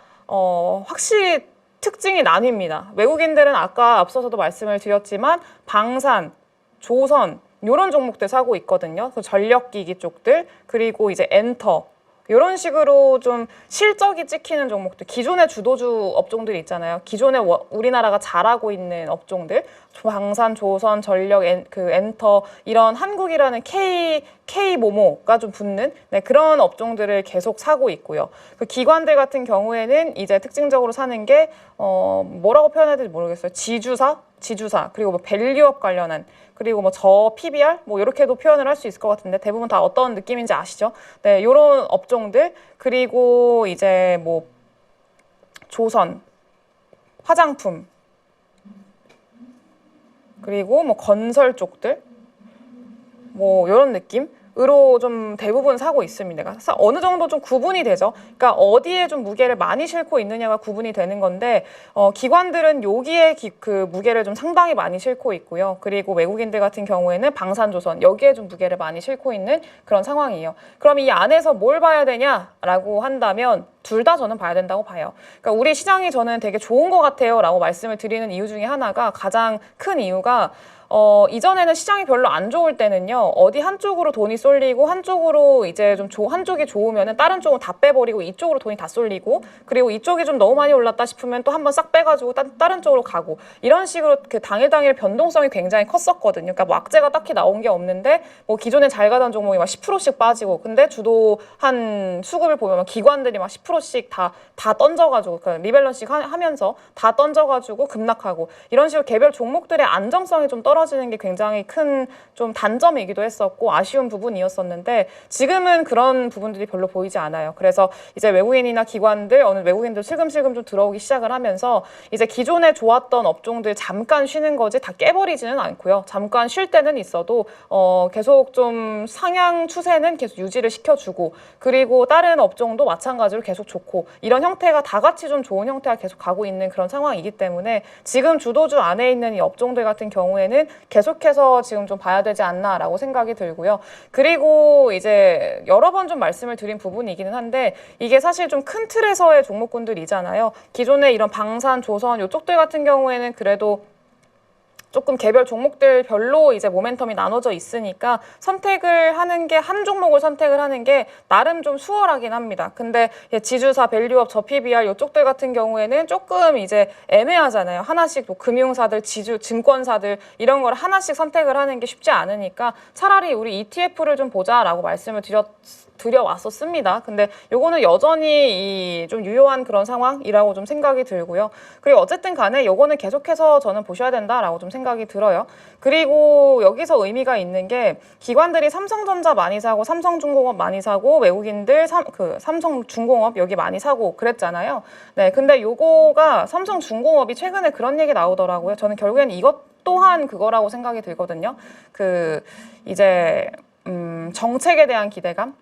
확실히 특징이 나뉩니다. 외국인들은 아까 앞서서도 말씀을 드렸지만 방산, 조선 이런 종목들 사고 있거든요. 그 전력기기 쪽들, 그리고 이제 엔터 이런 식으로 좀 실적이 찍히는 종목들, 기존의 주도주 업종들이 있잖아요. 기존에 우리나라가 잘하고 있는 업종들, 방산, 조선, 전력, 엔터 이런 한국이라는 K 모모가 좀 붙는 그런 업종들을 계속 사고 있고요. 그 기관들 같은 경우에는 이제 특징적으로 사는 게 뭐라고 표현해야 될지 모르겠어요. 지주사, 그리고 뭐 밸류업 관련한, 그리고 뭐 저 PBR 뭐 이렇게도 표현을 할 수 있을 것 같은데 대부분 다 어떤 느낌인지 아시죠? 네, 이런 업종들, 그리고 이제 뭐 조선, 화장품, 그리고 뭐 건설 쪽들, 뭐 이런 느낌으로 좀 대부분 사고 있습니다. 그래서 어느 정도 좀 구분이 되죠. 그러니까 어디에 좀 무게를 많이 싣고 있느냐가 구분이 되는 건데 기관들은 여기에 그 무게를 좀 상당히 많이 싣고 있고요. 그리고 외국인들 같은 경우에는 방산조선 여기에 좀 무게를 많이 싣고 있는 그런 상황이에요. 그럼 이 안에서 뭘 봐야 되냐라고 한다면 둘 다 저는 봐야 된다고 봐요. 그러니까 우리 시장이 저는 되게 좋은 것 같아요 라고 말씀을 드리는 이유 중에 하나가, 가장 큰 이유가 이전에는 시장이 별로 안 좋을 때는요, 어디 한쪽으로 돈이 쏠리고 한쪽으로 이제 좀 한쪽이 좋으면은 다른 쪽은 다 빼버리고 이쪽으로 돈이 다 쏠리고, 그리고 이쪽이 좀 너무 많이 올랐다 싶으면 또 한번 싹 빼가지고 다른 쪽으로 가고, 이런 식으로 그 당일 변동성이 굉장히 컸었거든요. 그러니까 뭐 악재가 딱히 나온 게 없는데 뭐 기존에 잘 가던 종목이 막 10%씩 빠지고, 근데 주도한 수급을 보면 기관들이 막 10%씩 다 던져가지고, 그러니까 리밸런싱 하면서 다 던져가지고 급락하고, 이런 식으로 개별 종목들의 안정성이 좀 떨어지는 게 굉장히 큰 좀 단점이기도 했었고 아쉬운 부분이었었는데, 지금은 그런 부분들이 별로 보이지 않아요. 그래서 이제 외국인이나 기관들, 어느 외국인들 슬금슬금 좀 들어오기 시작을 하면서 이제 기존에 좋았던 업종들 잠깐 쉬는 거지 다 깨버리지는 않고요. 잠깐 쉴 때는 있어도 계속 좀 상향 추세는 계속 유지를 시켜주고, 그리고 다른 업종도 마찬가지로 계속 좋고, 이런 형태가 다 같이 좀 좋은 형태가 계속 가고 있는 그런 상황이기 때문에 지금 주도주 안에 있는 이 업종들 같은 경우에는 계속해서 지금 좀 봐야 되지 않나라고 생각이 들고요. 그리고 이제 여러 번 좀 말씀을 드린 부분이기는 한데, 이게 사실 좀 큰 틀에서의 종목군들이잖아요. 기존에 이런 방산, 조선 이쪽들 같은 경우에는 그래도 조금 개별 종목들 별로 이제 모멘텀이 나눠져 있으니까 선택을 하는 게, 한 종목을 선택을 하는 게 나름 좀 수월하긴 합니다. 근데 지주사, 밸류업, 저 PBR 이쪽들 같은 경우에는 조금 이제 애매하잖아요. 하나씩 뭐 금융사들, 증권사들 이런 걸 하나씩 선택을 하는 게 쉽지 않으니까 차라리 우리 ETF를 좀 보자라고 말씀을 드려왔었습니다. 근데 요거는 여전히 좀 유효한 그런 상황이라고 좀 생각이 들고요. 그리고 어쨌든 간에 요거는 계속해서 저는 보셔야 된다라고 좀 생각이 들어요. 그리고 여기서 의미가 있는 게, 기관들이 삼성전자 많이 사고 삼성중공업 많이 사고 외국인들 삼성중공업 여기 많이 사고 그랬잖아요. 네, 근데 요거가 삼성중공업이 최근에 그런 얘기 나오더라고요. 저는 결국엔 이것 또한 그거라고 생각이 들거든요. 이제 정책에 대한 기대감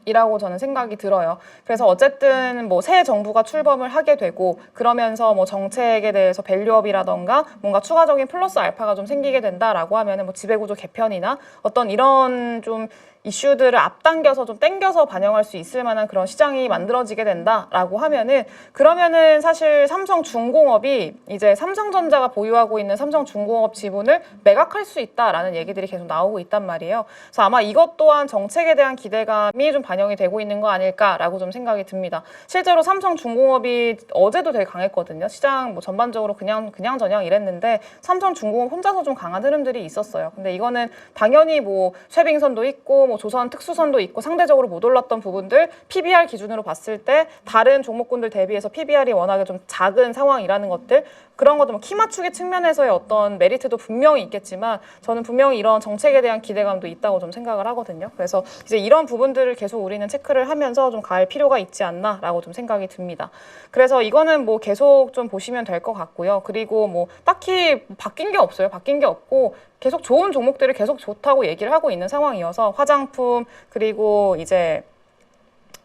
이라고 저는 생각이 들어요. 그래서 어쨌든 뭐 새 정부가 출범을 하게 되고, 그러면서 뭐 정책에 대해서 밸류업이라던가 뭔가 추가적인 플러스 알파가 좀 생기게 된다라고 하면은 뭐 지배구조 개편이나 어떤 이런 좀 이슈들을 앞당겨서 좀 땡겨서 반영할 수 있을 만한 그런 시장이 만들어지게 된다라고 하면은, 그러면은 사실 삼성중공업이 이제 삼성전자가 보유하고 있는 삼성중공업 지분을 매각할 수 있다라는 얘기들이 계속 나오고 있단 말이에요. 그래서 아마 이것 또한 정책에 대한 기대감이 좀 반영이 되고 있는 거 아닐까라고 좀 생각이 듭니다. 실제로 삼성중공업이 어제도 되게 강했거든요. 시장 뭐 전반적으로 그냥저냥 이랬는데 삼성중공업 혼자서 좀 강한 흐름들이 있었어요. 근데 이거는 당연히 뭐 쇠빙선도 있고 뭐 조선 특수선도 있고 상대적으로 못 올랐던 부분들, PBR 기준으로 봤을 때 다른 종목군들 대비해서 PBR이 워낙에 좀 작은 상황이라는 것들, 그런 것들, 뭐 키 맞추기 측면에서의 어떤 메리트도 분명히 있겠지만 저는 분명히 이런 정책에 대한 기대감도 있다고 좀 생각을 하거든요. 그래서 이제 이런 부분들을 계속 우리는 체크를 하면서 좀 갈 필요가 있지 않나라고 좀 생각이 듭니다. 그래서 이거는 뭐 계속 좀 보시면 될 것 같고요. 그리고 뭐 딱히 바뀐 게 없어요. 바뀐 게 없고 계속 좋은 종목들을 계속 좋다고 얘기를 하고 있는 상황이어서, 화장품, 그리고 이제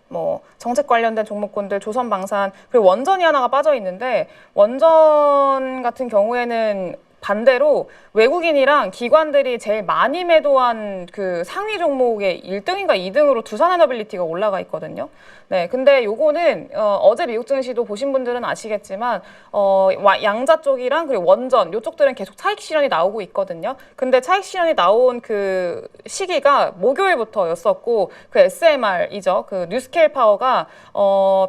뭐 정책 관련된 종목군들, 조선방산, 그리고 원전이 하나가 빠져 있는데, 원전 같은 경우에는 반대로 외국인이랑 기관들이 제일 많이 매도한 그 상위 종목의 1등인가 2등으로 두산에너빌리티가 올라가 있거든요. 네, 근데 요거는 어제 미국 증시도 보신 분들은 아시겠지만 양자 쪽이랑 그리고 원전 요쪽들은 계속 차익 실현이 나오고 있거든요. 근데 차익 실현이 나온 그 시기가 목요일부터였었고 그 SMR이죠. 그 뉴스케일 파워가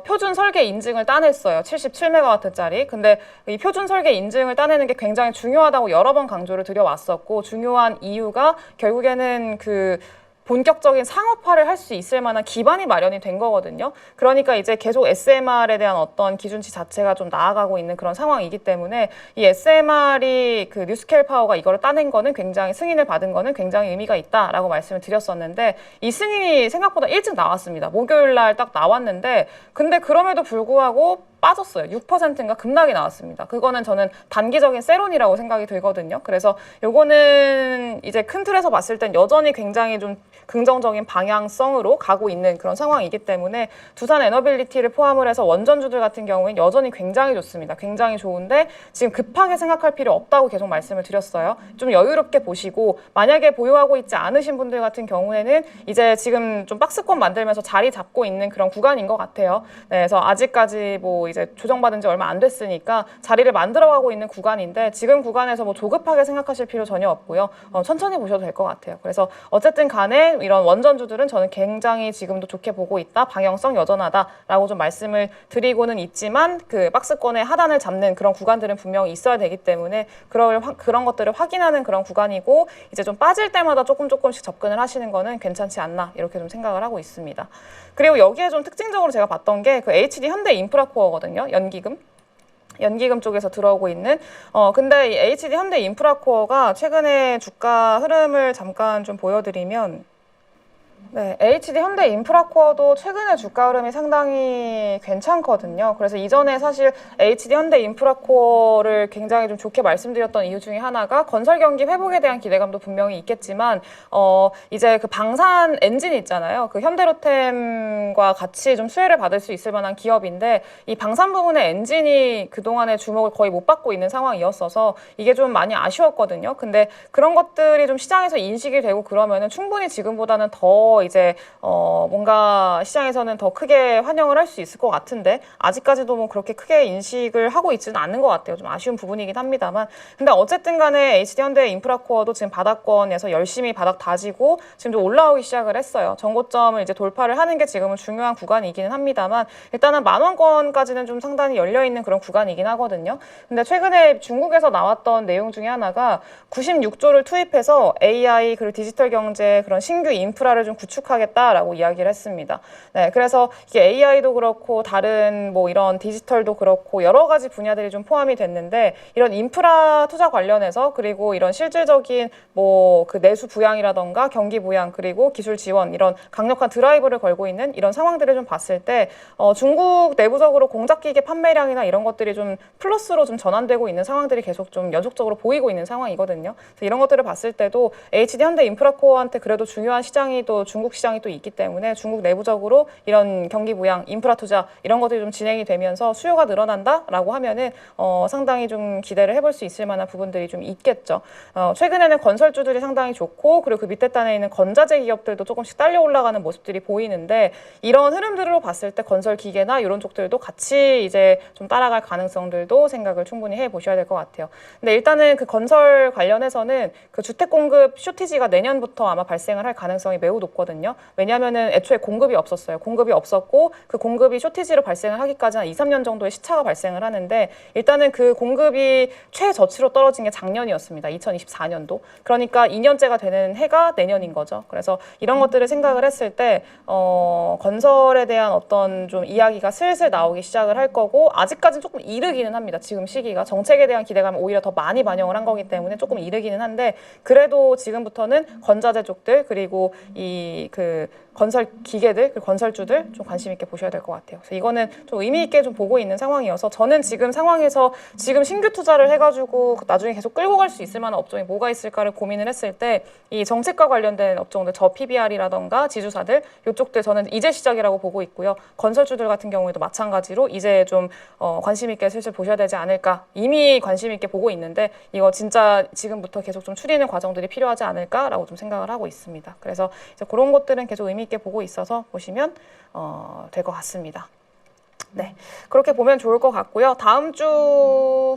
표준 설계 인증을 따냈어요. 77메가와트짜리. 근데 이 표준 설계 인증을 따내는 게 굉장히 중요하다고 여러 번 강조를 드려왔었고 중요한 이유가 결국에는 그 본격적인 상업화를 할 수 있을 만한 기반이 마련이 된 거거든요. 그러니까 이제 계속 SMR에 대한 어떤 기준치 자체가 좀 나아가고 있는 그런 상황이기 때문에 이 SMR이 그 뉴스케일 파워가 이거를 따낸 거는 굉장히 승인을 받은 거는 굉장히 의미가 있다라고 말씀을 드렸었는데 이 승인이 생각보다 일찍 나왔습니다. 목요일 날 딱 나왔는데 근데 그럼에도 불구하고 빠졌어요. 6%인가 급락이 나왔습니다. 그거는 저는 단기적인 세론이라고 생각이 들거든요. 그래서 요거는 이제 큰 틀에서 봤을 땐 여전히 굉장히 좀 긍정적인 방향성으로 가고 있는 그런 상황이기 때문에 두산 에너빌리티를 포함을 해서 원전주들 같은 경우에는 여전히 굉장히 좋습니다. 굉장히 좋은데 지금 급하게 생각할 필요 없다고 계속 말씀을 드렸어요. 좀 여유롭게 보시고 만약에 보유하고 있지 않으신 분들 같은 경우에는 이제 지금 좀 박스권 만들면서 자리 잡고 있는 그런 구간인 것 같아요. 네, 그래서 아직까지 뭐 이제 조정받은 지 얼마 안 됐으니까 자리를 만들어가고 있는 구간인데 지금 구간에서 뭐 조급하게 생각하실 필요 전혀 없고요. 천천히 보셔도 될 것 같아요. 그래서 어쨌든 간에 이런 원전주들은 저는 굉장히 지금도 좋게 보고 있다. 방향성 여전하다라고 좀 말씀을 드리고는 있지만 그 박스권의 하단을 잡는 그런 구간들은 분명히 있어야 되기 때문에 그런 것들을 확인하는 그런 구간이고 이제 좀 빠질 때마다 조금씩 접근을 하시는 거는 괜찮지 않나 이렇게 좀 생각을 하고 있습니다. 그리고 여기에 좀 특징적으로 제가 봤던 게 그 HD 현대 인프라코어거든요. 연기금 쪽에서 들어오고 있는 근데 이 HD 현대 인프라코어가 최근에 주가 흐름을 잠깐 좀 보여드리면 네, HD 현대 인프라코어도 최근에 주가 흐름이 상당히 괜찮거든요. 그래서 이전에 사실 HD 현대 인프라코어를 굉장히 좀 좋게 말씀드렸던 이유 중에 하나가 건설 경기 회복에 대한 기대감도 분명히 있겠지만 이제 그 방산 엔진 있잖아요. 그 현대로템과 같이 좀 수혜를 받을 수 있을 만한 기업인데 이 방산 부분의 엔진이 그동안에 주목을 거의 못 받고 있는 상황이었어서 이게 좀 많이 아쉬웠거든요. 근데 그런 것들이 좀 시장에서 인식이 되고 그러면은 충분히 지금보다는 더 이제 뭔가 시장에서는 더 크게 환영을 할 수 있을 것 같은데 아직까지도 뭐 그렇게 크게 인식을 하고 있지는 않는 것 같아요. 좀 아쉬운 부분이긴 합니다만 근데 어쨌든 간에 HD현대 인프라코어도 지금 바닥권에서 열심히 바닥 다지고 지금 좀 올라오기 시작을 했어요. 전고점을 이제 돌파를 하는 게 지금은 중요한 구간이기는 합니다만 일단은 10,000원권까지는 좀 상당히 열려있는 그런 구간이긴 하거든요. 근데 최근에 중국에서 나왔던 내용 중에 하나가 96조를 투입해서 AI 그리고 디지털 경제 그런 신규 인프라를 좀 구축하겠다라고 이야기를 했습니다. 네, 그래서 이게 AI도 그렇고 다른 뭐 이런 디지털도 그렇고 여러 가지 분야들이 좀 포함이 됐는데 이런 인프라 투자 관련해서 그리고 이런 실질적인 뭐 그 내수 부양이라던가 경기 부양 그리고 기술 지원 이런 강력한 드라이브를 걸고 있는 이런 상황들을 좀 봤을 때 중국 내부적으로 공작기계 판매량이나 이런 것들이 좀 플러스로 좀 전환되고 있는 상황들이 계속 좀 연속적으로 보이고 있는 상황이거든요. 그래서 이런 것들을 봤을 때도 HD 현대 인프라코어한테 그래도 중요한 시장이 또 중국 시장이 또 있기 때문에 중국 내부적으로 이런 경기 부양, 인프라 투자 이런 것들이 좀 진행이 되면서 수요가 늘어난다라고 하면은 상당히 좀 기대를 해볼 수 있을 만한 부분들이 좀 있겠죠. 최근에는 건설주들이 상당히 좋고 그리고 그 밑에 단에 있는 건자재 기업들도 조금씩 딸려 올라가는 모습들이 보이는데 이런 흐름들로 봤을 때 건설 기계나 이런 쪽들도 같이 이제 좀 따라갈 가능성들도 생각을 충분히 해 보셔야 될 것 같아요. 근데 일단은 그 건설 관련해서는 그 주택 공급 쇼티지가 내년부터 아마 발생을 할 가능성이 매우 높거든요. 왜냐하면은 애초에 공급이 없었어요. 공급이 없었고 그 공급이 쇼티지로 발생을 하기까지 한 2, 3년 정도의 시차가 발생을 하는데 일단은 그 공급이 최저치로 떨어진 게 작년이었습니다. 2024년도. 그러니까 2년째가 되는 해가 내년인 거죠. 그래서 이런 것들을 생각을 했을 때 건설에 대한 어떤 좀 이야기가 슬슬 나오기 시작을 할 거고 아직까지는 조금 이르기는 합니다. 지금 시기가 정책에 대한 기대감이 오히려 더 많이 반영을 한 거기 때문에 조금 이르기는 한데 그래도 지금부터는 건자재 쪽들 그리고 이 그 건설 기계들, 그 건설주들 좀 관심 있게 보셔야 될 것 같아요. 그래서 이거는 좀 의미 있게 좀 보고 있는 상황이어서 저는 지금 상황에서 지금 신규 투자를 해가지고 나중에 계속 끌고 갈 수 있을 만한 업종이 뭐가 있을까를 고민을 했을 때 이 정책과 관련된 업종들, 저 PBR이라던가 지주사들 이쪽들 저는 이제 시작이라고 보고 있고요. 건설주들 같은 경우에도 마찬가지로 이제 좀 관심 있게 슬슬 보셔야 되지 않을까. 이미 관심 있게 보고 있는데 이거 진짜 지금부터 계속 좀 추리는 과정들이 필요하지 않을까라고 좀 생각을 하고 있습니다. 그래서 이제 그런 것들은 계속 의미 있게 보고 있어서 보시면 될 것 같습니다. 네, 그렇게 보면 좋을 것 같고요. 다음 주가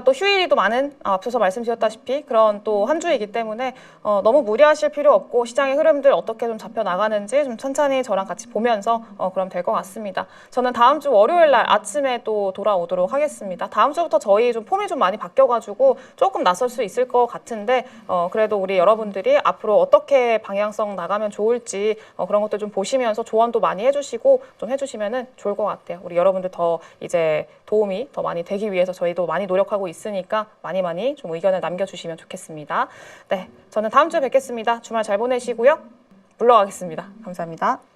또 휴일이 또 많은, 앞서서 말씀드렸다시피 그런 또 한 주이기 때문에 너무 무리하실 필요 없고 시장의 흐름들 어떻게 좀 잡혀 나가는지 좀 천천히 저랑 같이 보면서 그럼 될 것 같습니다. 저는 다음 주 월요일 날 아침에 또 돌아오도록 하겠습니다. 다음 주부터 저희 좀 폼이 좀 많이 바뀌어가지고 조금 낯설 수 있을 것 같은데 그래도 우리 여러분들이 앞으로 어떻게 방향성 나가면 좋을지 그런 것들 좀 보시면서 조언도 많이 해주시고 좀 해주시면은 좋을 것 같아요. 우리 여러분들 더 이제 도움이 더 많이 되기 위해서 저희도 많이 노력하고 있으니까 많이 좀 의견을 남겨주시면 좋겠습니다. 네, 저는 다음 주에 뵙겠습니다. 주말 잘 보내시고요. 물러가겠습니다. 감사합니다.